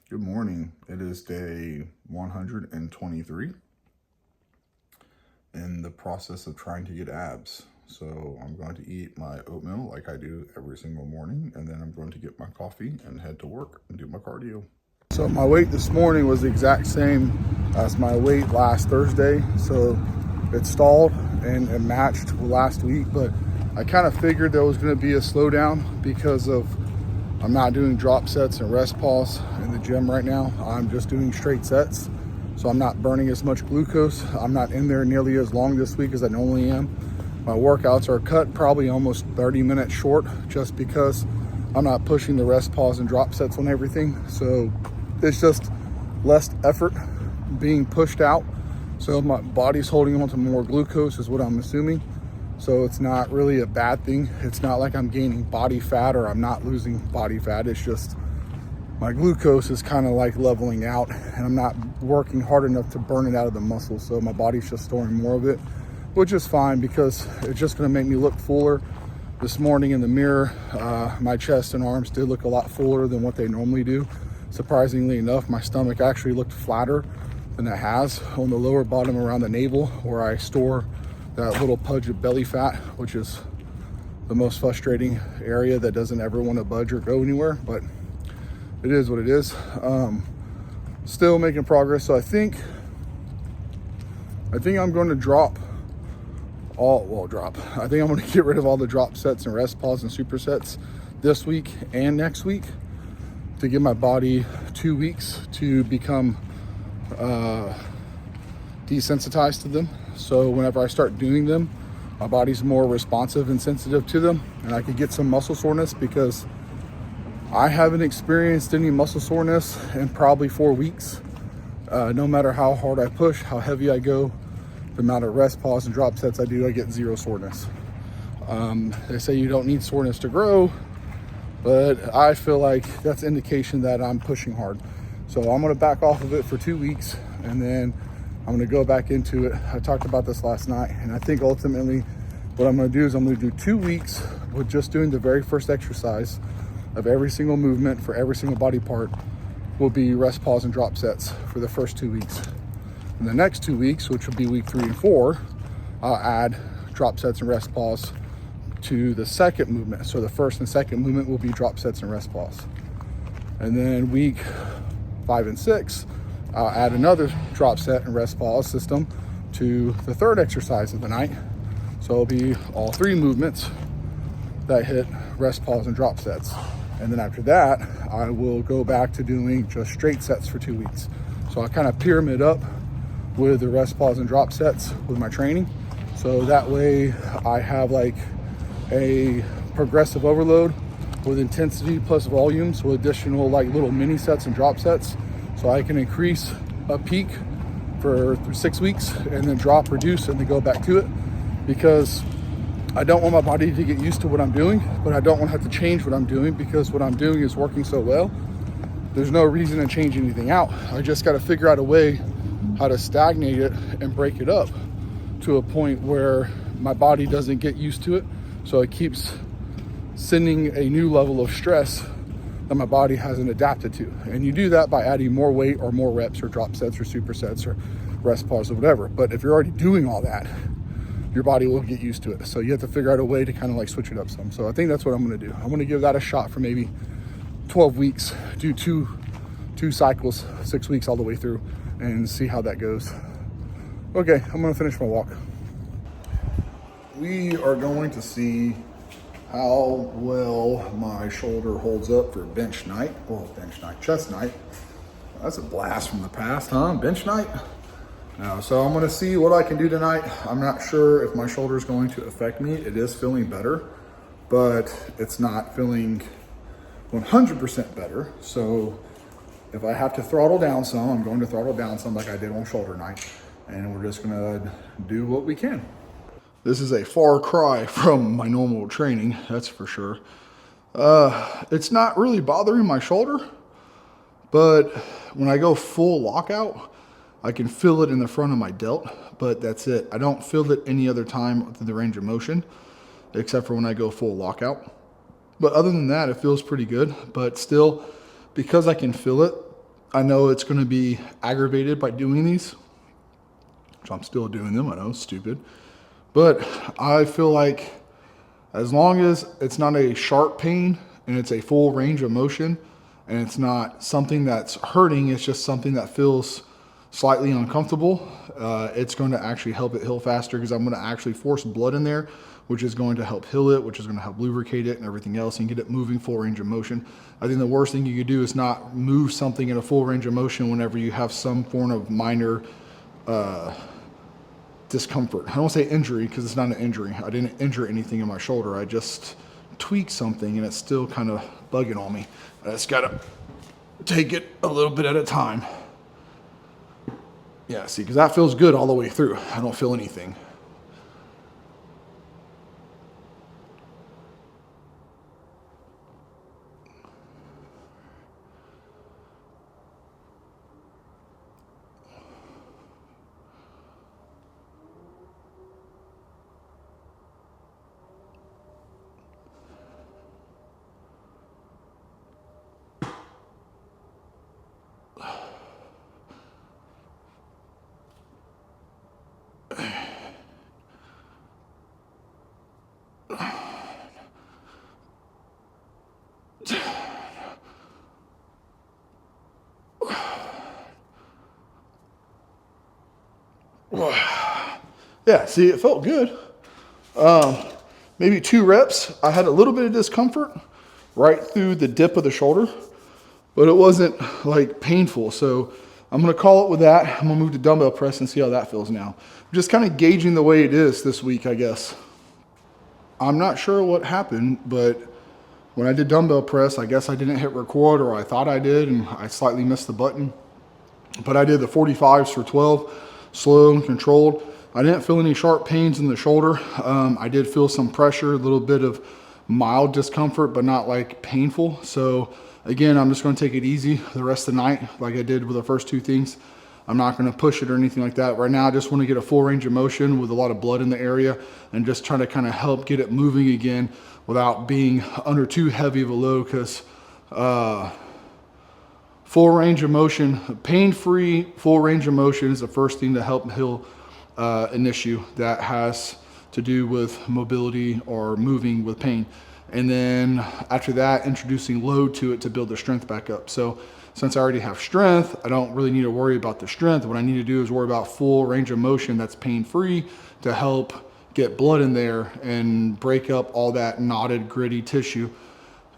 Good morning. It is day 123 in the process of trying to get abs. So I'm going to eat my oatmeal like I do every single morning, and then I'm going to get my coffee and head to work and do my cardio. So my weight this morning was the exact same as my weight last Thursday. So it stalled and it matched last week, but I kind of figured there was going to be a slowdown because of I'm not doing drop sets and rest pause in the gym right now. I'm just doing straight sets. So I'm not burning as much glucose. I'm not in there nearly as long this week as I normally am. My workouts are cut probably almost 30 minutes short just because I'm not pushing the rest pause and drop sets on everything. So it's just less effort being pushed out. So my body's holding on to more glucose is what I'm assuming. So it's not really a bad thing. It's not like I'm gaining body fat or I'm not losing body fat. It's just my glucose is kind of like leveling out and I'm not working hard enough to burn it out of the muscle. So my body's just storing more of it, which is fine because it's just gonna make me look fuller. This morning in the mirror, my chest and arms did look a lot fuller than what they normally do. Surprisingly enough, my stomach actually looked flatter than it has on the lower bottom around the navel where I store that little pudge of belly fat, which is the most frustrating area that doesn't ever want to budge or go anywhere, but it is what it is. Still making progress. So I think I'm going to I think I'm going to get rid of all the drop sets and rest pause and supersets this week and next week to give my body 2 weeks to become desensitized to them. So whenever I start doing them, my body's more responsive and sensitive to them, and I could get some muscle soreness because I haven't experienced any muscle soreness in probably 4 weeks. No matter how hard I push, how heavy I go, the amount of rest pause and drop sets I do, I get zero soreness. They say you don't need soreness to grow, but I feel like that's indication that I'm pushing hard. So I'm gonna back off of it for 2 weeks and then I'm gonna go back into it. I talked about this last night, and I think ultimately what I'm gonna do is I'm gonna do 2 weeks with just doing the very first exercise of every single movement for every single body part will be rest pause and drop sets for the first 2 weeks. And the next 2 weeks, which will be week 3 and 4, I'll add drop sets and rest pause to the second movement. So the first and second movement will be drop sets and rest pause. And then week 5 and 6, I'll add another drop set and rest pause system to the third exercise of the night. So it'll be all 3 movements that hit rest pause and drop sets. And then after that, I will go back to doing just straight sets for 2 weeks. So I kind of pyramid up with the rest pause and drop sets with my training. So that way I have like a progressive overload with intensity plus volume. So additional like little mini sets and drop sets. So I can increase a peak for 6 weeks and then drop, reduce, and then go back to it, because I don't want my body to get used to what I'm doing, but I don't want to have to change what I'm doing because what I'm doing is working so well. There's no reason to change anything out. I just got to figure out a way how to stagnate it and break it up to a point where my body doesn't get used to it. So it keeps sending a new level of stress that my body hasn't adapted to. And you do that by adding more weight or more reps or drop sets or supersets or rest pause or whatever. But if you're already doing all that, your body will get used to it. So you have to figure out a way to kind of like switch it up some. So I think that's what I'm gonna do. I'm gonna give that a shot for maybe 12 weeks, do two cycles, 6 weeks all the way through, and see how that goes. Okay, I'm gonna finish my walk. We are going to see how well my shoulder holds up for bench night. Well, bench night, chest night. That's a blast from the past, huh? Bench night? No, so I'm gonna see what I can do tonight. I'm not sure if my shoulder is going to affect me. It is feeling better, but it's not feeling 100% better. So if I have to throttle down some, I'm going to throttle down some like I did on shoulder night, and we're just gonna do what we can. This is a far cry from my normal training, that's for sure. It's not really bothering my shoulder, but when I go full lockout, I can feel it in the front of my delt, but that's it. I don't feel it any other time through the range of motion, except for when I go full lockout. But other than that, it feels pretty good. But still, because I can feel it, I know it's going to be aggravated by doing these, which I'm still doing them. I know, stupid. But I feel like as long as it's not a sharp pain and it's a full range of motion and it's not something that's hurting, it's just something that feels slightly uncomfortable, it's going to actually help it heal faster because I'm going to actually force blood in there, which is going to help heal it, which is going to help lubricate it and everything else and get it moving full range of motion. I think the worst thing you could do is not move something in a full range of motion whenever you have some form of minor discomfort. I don't want to say injury because it's not an injury. I didn't injure anything in my shoulder. I just tweaked something and it's still kind of bugging on me. I just got to take it a little bit at a time. Yeah, see, because that feels good all the way through. I don't feel anything. Yeah, see, it felt good. Maybe 2 reps. I had a little bit of discomfort right through the dip of the shoulder, but it wasn't like painful. So I'm going to call it with that. I'm going to move to dumbbell press and see how that feels now. I'm just kind of gauging the way it is this week, I guess. I'm not sure what happened, but when I did dumbbell press, I guess I didn't hit record, or I thought I did and I slightly missed the button. But I did the 45s for 12, slow and controlled. I didn't feel any sharp pains in the shoulder. I did feel some pressure, a little bit of mild discomfort, but not like painful. So again, I'm just going to take it easy the rest of the night like I did with the first 2 things. I'm not going to push it or anything like that. Right now, I just want to get a full range of motion with a lot of blood in the area and just try to kind of help get it moving again without being under too heavy of a load, because full range of motion, pain-free full range of motion is the first thing to help heal an issue that has to do with mobility or moving with pain. And then after that, introducing load to it to build the strength back up. So since I already have strength, I don't really need to worry about the strength. What I need to do is worry about full range of motion that's pain-free to help get blood in there and break up all that knotted, gritty tissue.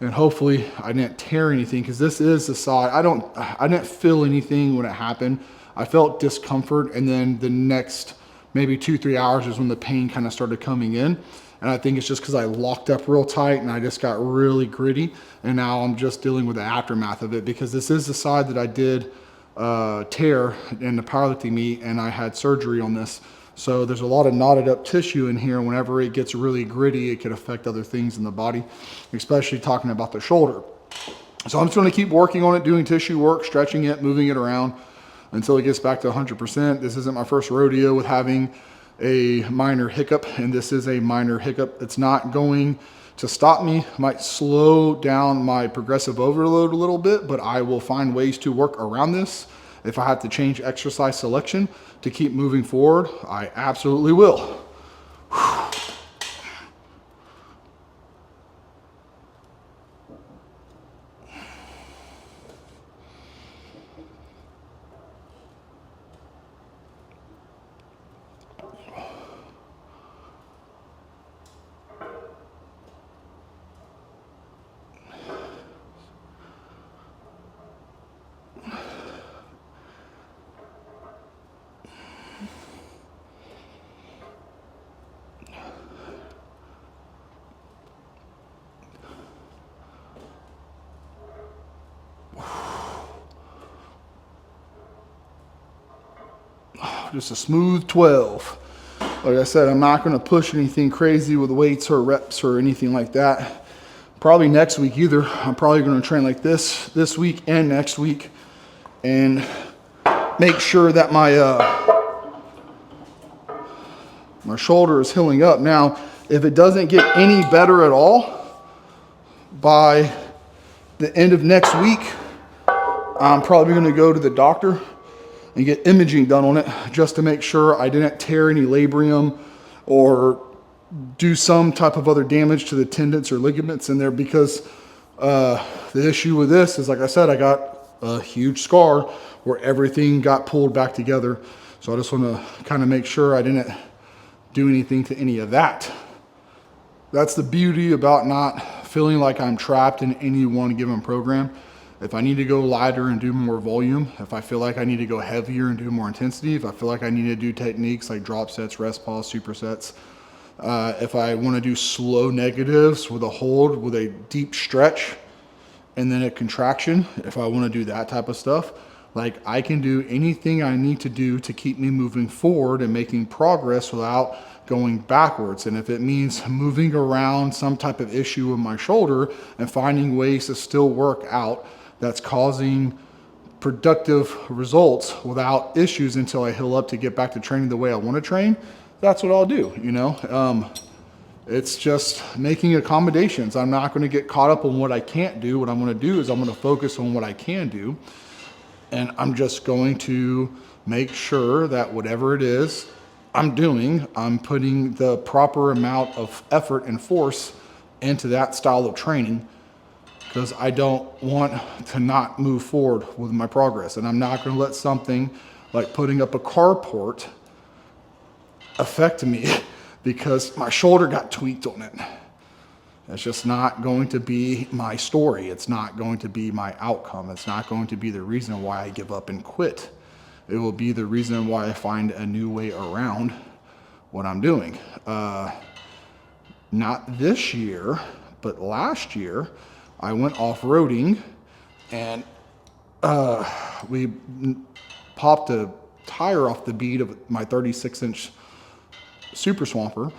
And hopefully I didn't tear anything, because this is the side. I didn't feel anything when it happened. I felt discomfort, and then the next maybe 2-3 hours is when the pain kind of started coming in. And I think it's just because I locked up real tight and I just got really gritty. And now I'm just dealing with the aftermath of it, because this is the side that I did tear in the powerlifting meet, and I had surgery on this. So there's a lot of knotted up tissue in here. Whenever it gets really gritty, it could affect other things in the body, especially talking about the shoulder. So I'm just going to keep working on it, doing tissue work, stretching it, moving it around until it gets back to 100%. This isn't my first rodeo with having a minor hiccup, and this is a minor hiccup. It's not going to stop me. It might slow down my progressive overload a little bit, but I will find ways to work around this. If I have to change exercise selection to keep moving forward, I absolutely will. Just a smooth 12. Like I said, I'm not going to push anything crazy with weights or reps or anything like that. Probably next week either. I'm probably going to train like this week and next week, and make sure that my shoulder is healing up. Now, if it doesn't get any better at all by the end of next week, I'm probably gonna go to the doctor and get imaging done on it just to make sure I didn't tear any labrium or do some type of other damage to the tendons or ligaments in there, because the issue with this is, like I said, I got a huge scar where everything got pulled back together. So I just want to kind of make sure I didn't do anything to any of that. That's the beauty about not feeling like I'm trapped in any one given program. If I need to go lighter and do more volume, if I feel like I need to go heavier and do more intensity, if I feel like I need to do techniques like drop sets, rest pause, supersets, if I want to do slow negatives with a hold, with a deep stretch, and then a contraction, if I want to do that type of stuff, like I can do anything I need to do to keep me moving forward and making progress without going backwards. And if it means moving around some type of issue with my shoulder and finding ways to still work out that's causing productive results without issues until I heal up to get back to training the way I want to train, that's what I'll do, you know? It's just making accommodations. I'm not going to get caught up on what I can't do. What I'm going to do is I'm going to focus on what I can do. And I'm just going to make sure that whatever it is I'm doing, I'm putting the proper amount of effort and force into that style of training, because I don't want to not move forward with my progress. And I'm not going to let something like putting up a carport affect me because my shoulder got tweaked on it. It's just not going to be my story. It's not going to be my outcome. It's not going to be the reason why I give up and quit. It will be the reason why I find a new way around what I'm doing. Not this year, but last year, I went off-roading and we popped a tire off the bead of my 36-inch Super Swamper.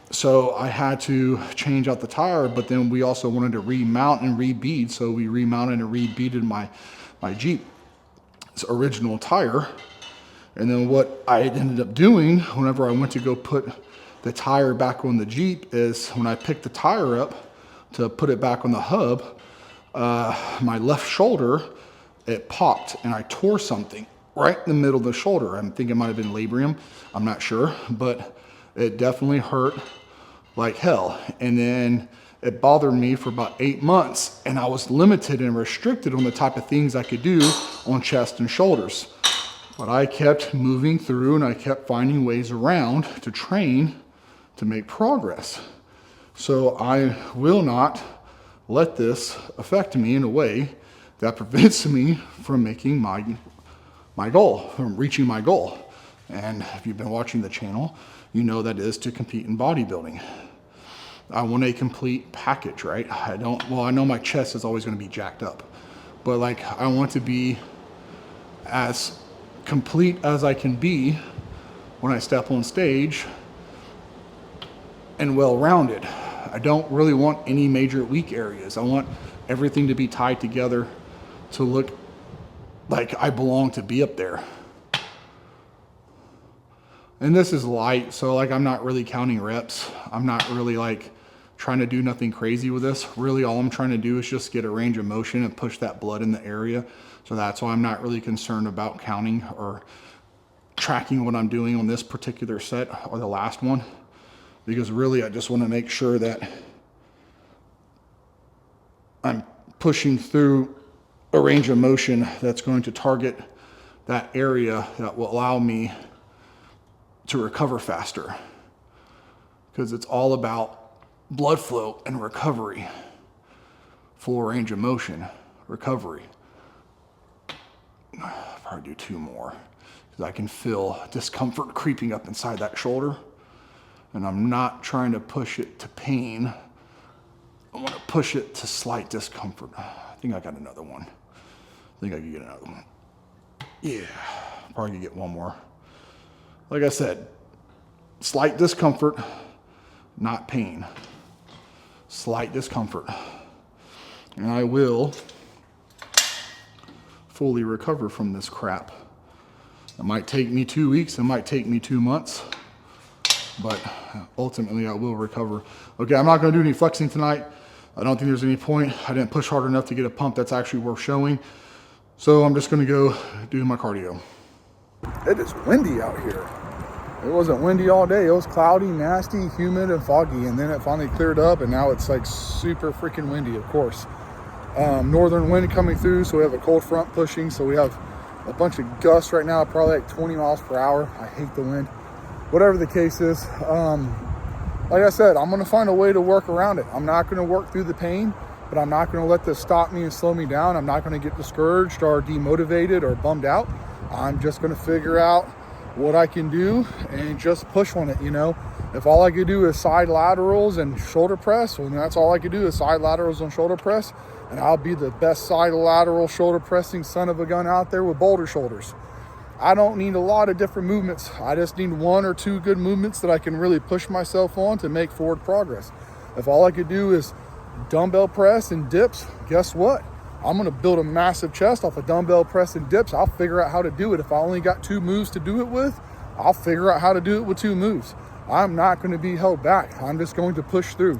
So I had to change out the tire, but then we also wanted to remount and rebead. So we remounted and rebeaded my Jeep's original tire. And then what I ended up doing whenever I went to go put the tire back on the Jeep is when I picked the tire up to put it back on the hub, my left shoulder, it popped and I tore something right in the middle of the shoulder. I think it might have been labrium. I'm not sure, but it definitely hurt like hell. And then it bothered me for about 8 months, and I was limited and restricted on the type of things I could do on chest and shoulders. But I kept moving through and I kept finding ways around to train to make progress. So I will not let this affect me in a way that prevents me from making my goal, from reaching my goal. And if you've been watching the channel, you know that is to compete in bodybuilding. I want a complete package, right? I know my chest is always going to be jacked up, but like I want to be as complete as I can be when I step on stage and well-rounded. I don't really want any major weak areas. I want everything to be tied together to look like I belong to be up there. And this is light, so like I'm not really counting reps. I'm not really like trying to do nothing crazy with this. Really all I'm trying to do is just get a range of motion and push that blood in the area. So that's why I'm not really concerned about counting or tracking what I'm doing on this particular set or the last one. Because really I just want to make sure that I'm pushing through a range of motion that's going to target that area that will allow me to recover faster, because it's all about blood flow and recovery, full range of motion, recovery. I'll probably do 2 more because I can feel discomfort creeping up inside that shoulder, and I'm not trying to push it to pain. I want to push it to slight discomfort. I think I got another one. I think I can get another one. Yeah, probably could get 1 more. Like I said, slight discomfort, not pain. Slight discomfort. And I will fully recover from this crap. It might take me 2 weeks, it might take me 2 months, but ultimately I will recover. Okay, I'm not gonna do any flexing tonight. I don't think there's any point. I didn't push hard enough to get a pump that's actually worth showing. So I'm just gonna go do my cardio. It is windy out here. It wasn't windy all day. It was cloudy, nasty, humid, and foggy. And then it finally cleared up, and now it's like super freaking windy, of course. Northern wind coming through, so we have a cold front pushing. So we have a bunch of gusts right now, probably like 20 miles per hour. I hate the wind. Whatever the case is, like I said, I'm gonna find a way to work around it. I'm not gonna work through the pain, but I'm not gonna let this stop me and slow me down. I'm not gonna get discouraged or demotivated or bummed out. I'm just gonna figure out what I can do and just push on it, you know. If all I could do is side laterals and shoulder press, well, that's all I could do is side laterals and shoulder press, and I'll be the best side lateral shoulder pressing son of a gun out there with boulder shoulders. I don't need a lot of different movements. I just need 1 or 2 good movements that I can really push myself on to make forward progress. If all I could do is dumbbell press and dips, guess what? I'm gonna build a massive chest off of dumbbell press and dips. I'll figure out how to do it. If I only got 2 moves to do it with, I'll figure out how to do it with 2 moves. I'm not gonna be held back. I'm just going to push through,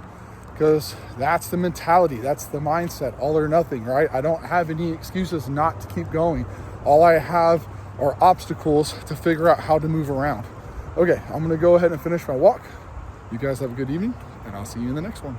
because that's the mentality, that's the mindset, all or nothing, right? I don't have any excuses not to keep going. All I have are obstacles to figure out how to move around. Okay, I'm gonna go ahead and finish my walk. You guys have a good evening, and I'll see you in the next one.